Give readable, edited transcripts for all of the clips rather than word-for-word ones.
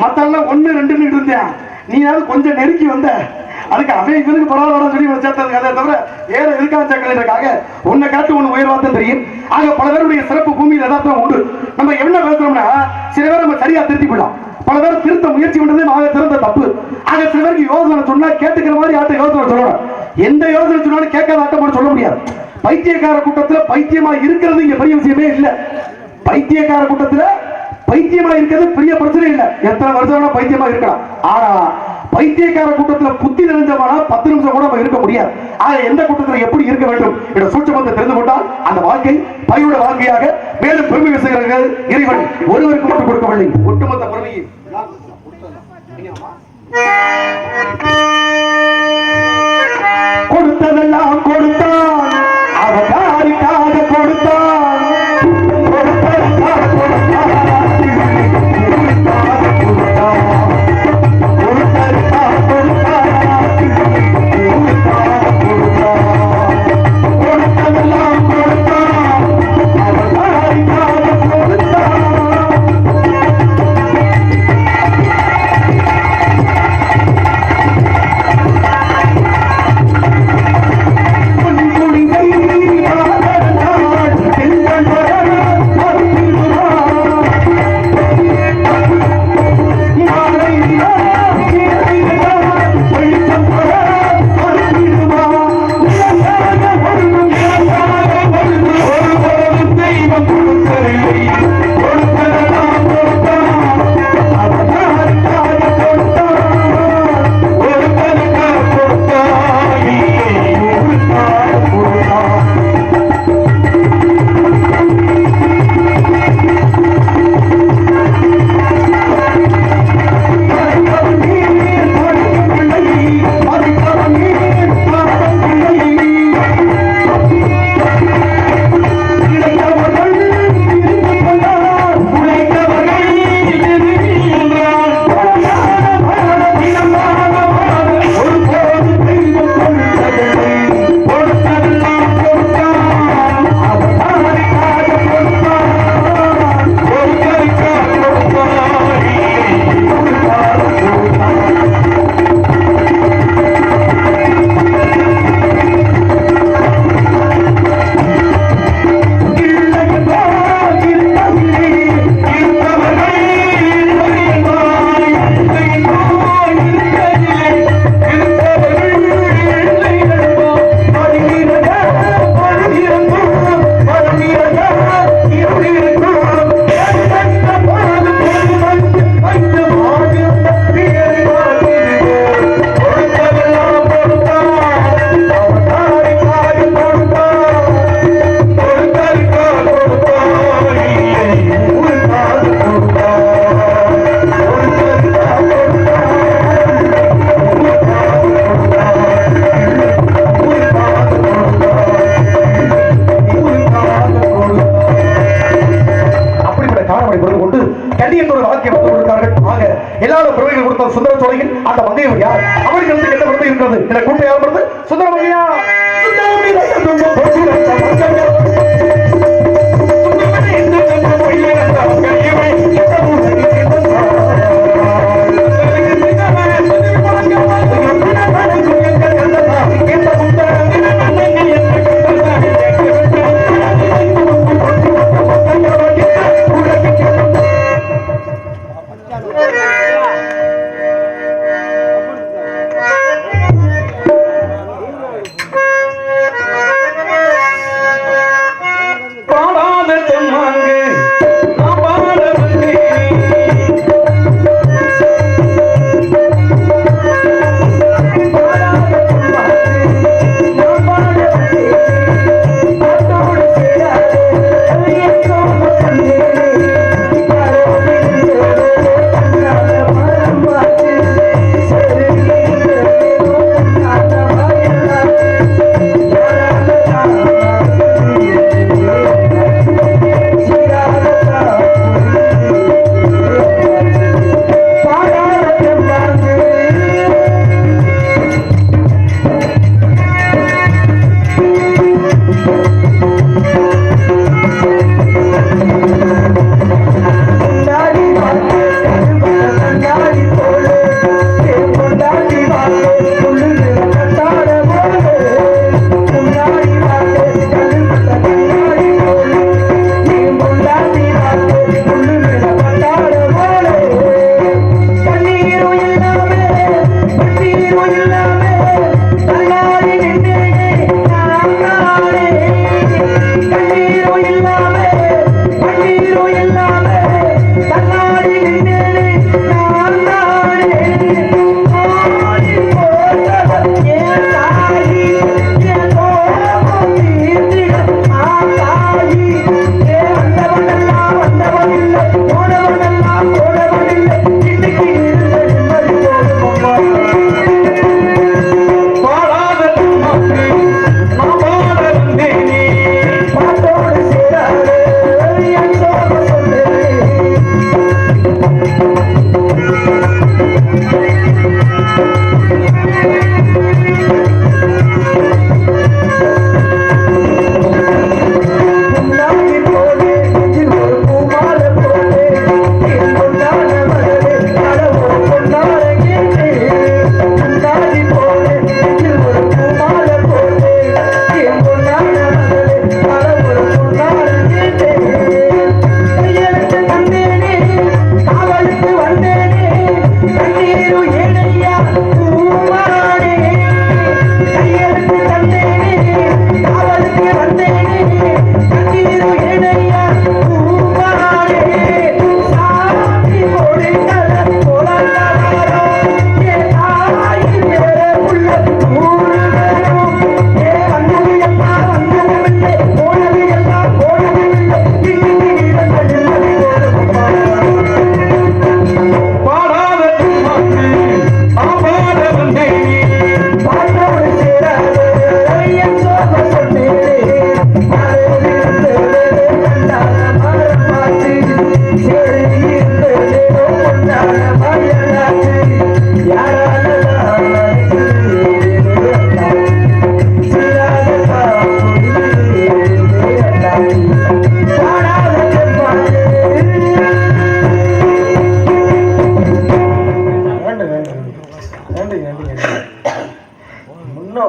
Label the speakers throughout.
Speaker 1: மத்தெல்லாம் 1 2 இருந்தேன். நீயாவது கொஞ்சம் நெருக்கி வந்த. அதுக்கு அவன் இவனுக்கு பரவாயில்ல சொல்லி சேர்த்தது கதை தவிர வேற எதுக்காக சேர்க்கலைக்காக உன்னை காட்டு ஒண்ணு உயர்வாத்தான் தெரியும். ஆக பல பேருடைய சிறப்பு பூமியில் யதார்த்தம் உண்டு. நம்ம என்ன பேசுறோம்னா சில பேர் நம்ம சரியா திருத்தி போடலாம். பல பேர் திருத்த முயற்சி பண்றது ஆக திருந்த தப்பு. ஆக சில பேருக்கு யோசனை சொன்னா கேட்டுக்கிற மாதிரி ஆட்ட யோசனை சொல்லணும். எந்த யோசனை சொன்னாலும் கேட்காத ஆட்டம் சொல்ல முடியாது. பைத்தியக்கார கூட்டத்துல பைத்தியமா இருக்கிறது இங்க பெரிய விஷயமே இல்ல. பைத்தியக்கார கூட்டத்துல பைத்தியமா இருக்கிறது பெரிய பிரச்சனை இல்ல. எத்தனை வருஷம் பைத்தியமா இருக்கலாம். ஆனா பைத்தியக்கார கூட்டத்துல புத்தி நிறைஞ்சவனா 10 நிமிஷம் கூட நம்ம இருக்க முடியாது. ஆக எந்த கூட்டத்துல எப்படி இருக்க வேண்டும் என்ற சூட்சமத்தை தெரிந்து கொண்டால் அந்த வாழ்க்கை பையோட வாழ்க்கையாக மேலும் பெருமை பேசுகிறார்கள். இறைவன் ஒருவருக்கு மட்டும் கொடுக்கவில்லை, ஒட்டுமொத்த பெருமையை கொடுத்ததெல்லாம் கொடுத்தான். அவன் யாருக்காக கொடுத்தான்?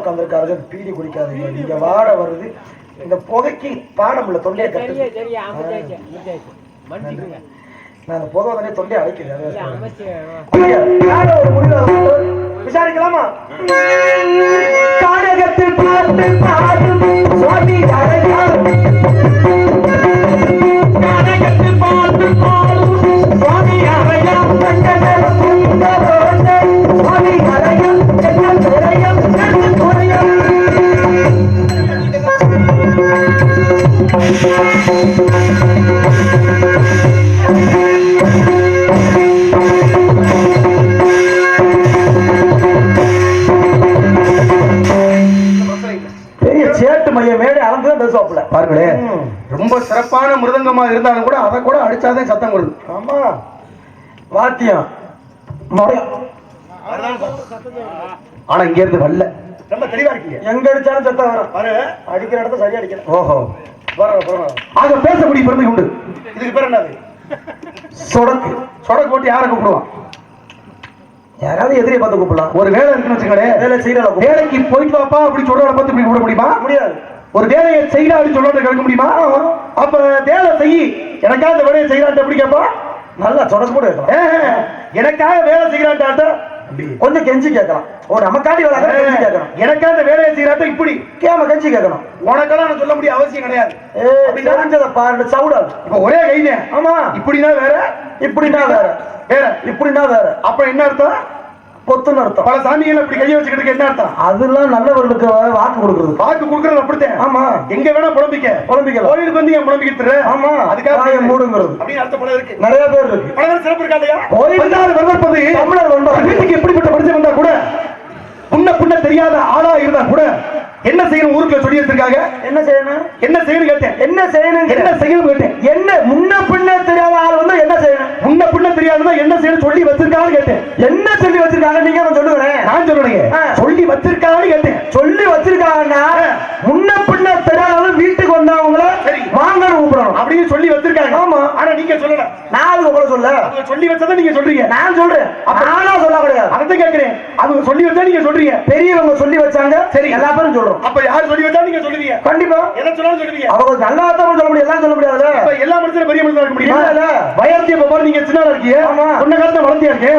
Speaker 2: உட்காந்துருக்காரு, பீடி குடிக்காதீங்க, நீங்க வாட வருது, இந்த புகைக்கு பாடம்ல தொண்டையை கட்டு. நான் அந்த புகை வந்தே தொண்டையை அடைக்கிறேன். ஒரு முடிவு விசாரிக்கலாமா? காடகத்தில் பார்த்து பாடும் சுவாமி அழகா, காடகத்தில் பார்த்து பாடும் சுவாமி அழகா, சுவாமி அழகா, என்ன துறையம் என்ன துறையம். சேட்டு மைய மேடை அளந்துதான் பேசுவாப்புல பாருங்களே.
Speaker 1: ரொம்ப சிறப்பான மிருதங்கமா இருந்தாலும் கூட அதை கூட அடிச்சாதான் சத்தம் வருது.
Speaker 2: ஆமா, வாத்தியம் முறையம்.
Speaker 1: ஆனா இங்க இருந்து வரல,
Speaker 2: ரொம்ப தெளிவா இருக்கீங்க. எங்க அடிச்சாலும் சத்தம் வரும். பாரு, அடிக்கிற இடத்த சரியா அடிக்கணும்.
Speaker 1: ஓஹோ,
Speaker 2: வர
Speaker 1: ஆக பேசக்கூடிய பெருமை உண்டு.
Speaker 2: இதுக்கு பேர் என்னது?
Speaker 1: சொடக்கு. சொடக்கு போட்டு யாரை கூப்பிடுவான்?
Speaker 2: யாராவது எதிரியை பார்த்து கூப்பிடலாம்.
Speaker 1: ஒரு வேலை இருக்குன்னு வச்சுக்கோங்களேன்,
Speaker 2: வேலை செய்யற
Speaker 1: வேலைக்கு போயிட்டு வாப்பா அப்படி சொல்றவரை பார்த்து இப்படி கூப்பிட முடியுமா?
Speaker 2: முடியாது.
Speaker 1: ஒரு வேலையை செய்யலாம் அப்படின்னு சொல்றவரை கேட்க முடியுமா? அப்ப வேலை செய்யி, எனக்காக இந்த வேலையை செய்யறான்ட்டு எப்படி கேட்பா?
Speaker 2: நல்லா சொடக்கு போட்டு கேட்கலாம்.
Speaker 1: எனக்காக வேலை செய்யறான்ட்டாட்ட
Speaker 2: கொஞ்சம் கெஞ்சி கேட்கலாம். ஓ, நமக்காண்டி வேலை கெஞ்சி கேட்கணும்.
Speaker 1: எனக்காக இந்த வேலையை செய்யறாட்ட இப்படி
Speaker 2: கேம கெஞ்சி கேட்கணும்.
Speaker 1: உனக்கெல்லாம் நான் சொல்ல முடிய அவசியம் கிடையாது.
Speaker 2: தெரிஞ்சதை பாரு, சவுடாது.
Speaker 1: இப்ப ஒரே கையில.
Speaker 2: ஆமா,
Speaker 1: இப்படின்னா வேற,
Speaker 2: இப்படின்னா வேற,
Speaker 1: வேற
Speaker 2: இப்படின்னா வேற.
Speaker 1: அப்ப என்ன அர்த்தம்?
Speaker 2: பொத்துன்னு அர்த்தம்.
Speaker 1: பல சாமிகள் இப்படி கையை வச்சுக்கிட்டு என்ன அர்த்தம்?
Speaker 2: அதெல்லாம் நல்லவர்களுக்கு வாக்கு கொடுக்குறது.
Speaker 1: வாக்கு கொடுக்கறது அப்படித்தான்.
Speaker 2: ஆமா,
Speaker 1: எங்க வேணா புலம்பிக்கலாம். கோயிலுக்கு வந்து என் புலம்பிக்கிட்டு.
Speaker 2: ஆமா, அதுக்காக மூடுங்கிறது
Speaker 1: அப்படின்னு அர்த்தப்பட இருக்கு.
Speaker 2: நிறைய பேர் இருக்கு.
Speaker 1: பல பேர் சிறப்பு இருக்கா இல்லையா?
Speaker 2: கோயில் வளர்ப்பது தமிழர் வளர்ப்பது.
Speaker 1: வீட்டுக்கு எப்படிப்பட்ட மனுஷன் வந்தா கூட, முன்ன தெரியாத ஆளா இருந்தா கூட என்ன செய்யணும் ஊருக்குள்ள சொல்லி வச்சிருக்காங்க.
Speaker 2: என்ன செய்யணும்,
Speaker 1: என்ன செய்யணும் கேட்டேன்.
Speaker 2: என்ன செய்யணும்,
Speaker 1: என்ன செய்யணும் கேட்டேன்.
Speaker 2: என்ன முன்ன பின்ன தெரியாத ஆள் வந்து என்ன செய்யணும்,
Speaker 1: முன்ன பின்ன தெரியாததா என்ன செய்யணும் சொல்லி வச்சிருக்காங்கன்னு கேட்டேன்.
Speaker 2: என்ன சொல்லி வச்சிருக்காங்க நீங்க சொல்லுவேன்.
Speaker 1: நான் சொல்லுங்க, சொல்லி வச்சிருக்காங்கன்னு கேட்டேன்.
Speaker 2: சொல்லி வச்சிருக்காங்கன்னா முன்ன பின்ன தெரியாத வீட்டுக்கு வந்தவங்கள வாங்கன்னு கூப்பிடணும் அப்படின்னு சொல்லி வச்சிருக்காங்க. ஆமா, ஆனா நீங்க சொல்லல. நான் அது கூட சொல்ல, சொல்லி வச்சதை நீங்க சொல்றீங்க. நான் சொல்றேன், நானா சொல்ல கிடையாது. அதை கேட்கிறேன். அவங்க சொல்லி வச்சா நீங்க சொல்றீங்க. பெரியவங்க சொல்லி வச்சாங்க, சரி, எல்லா பேரும் சொல்றோம். அப்ப யார் சொல்லி வச்சா நீங்க சொல்லுவீங்க. கண்டிப்பா எதை சொன்னாலும் சொல்லுவீங்க. அவங்க நல்லா தான் சொல்ல முடியும், எல்லாம் சொல்ல முடியாதுல. இப்ப எல்லா மனுஷனும் பெரிய மனுஷனா இருக்க முடியுமா? இல்ல, வயர்த்திய பாரு, நீங்க சின்னதா இருக்கீங்க. ஆமா, சொன்ன காலத்துல வளர்த்தியா இருக்கு.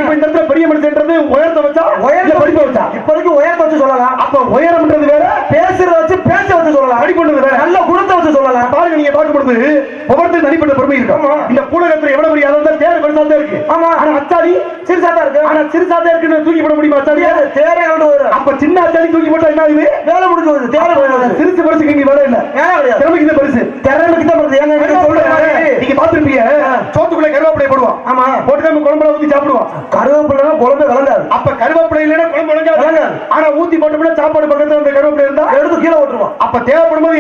Speaker 2: இப்ப இந்த இடத்துல பெரிய மனுஷன்றது உயரத்தை வச்சா, உயரத்தை படிப்பை வச்சா, இப்போதைக்கு உயரத்தை வச்சு சொல்லலாம். அப்ப உயரம்ன்றது வேற, பேசுறத வச்சு பேச்ச வச்சு சொல்லலாம். படிப்பது வேற, நல்ல குணத்தை வச்சு சொல்லலாம். பாருங்க, நீங்க பார்க்கும்போது ஒவ்வொருத்தரும் தனிப்பட்ட பெருமை இருக்கு. இந்த பூலகத்துல எவ்வளவு பெரிய அளவு தான் தேர் பெருசா தான் இருக்கு. ஆமா, ஆனா அச்சாடி சிறுசாதான் இருக்கு. ஆனா சிறுசாதான் இருக்குன்னு தூக்கி போட முடியுமா? அச்சாடி தேரே வரும். அப்ப சின்ன அச்சாடி தூக்கி போட்டா என்ன ஆகுது? வேலை முடிஞ்சு வருது. தேரை சிறுசு பரிசுக்கு நீ வேலை இல்ல, திறமைக்கு தான் பரிசு. திறமைக்கு தான் பரிசு. நீங்க பாத்துருப்பீங்க, சோத்துக்குள்ள கருவேப்பிலை போடுவான். ஆமா, போட்டு நம்ம குழம்புல ஊத்தி சாப்பிடுவான். கருவேப்பிலை குழம்பு விளங்காது. அப்ப கருவேப்பிலை இல்லைன்னா குழம்பு விளங்காது. ஆனா ஊத்தி போட்டோம்னா சாப்பாடு பக்கத்துல அந்த கருவேப்பிலை இருந்தா எடுத்து கீழே ஓட்டுருவான். அப்ப தேவைப்படும் போது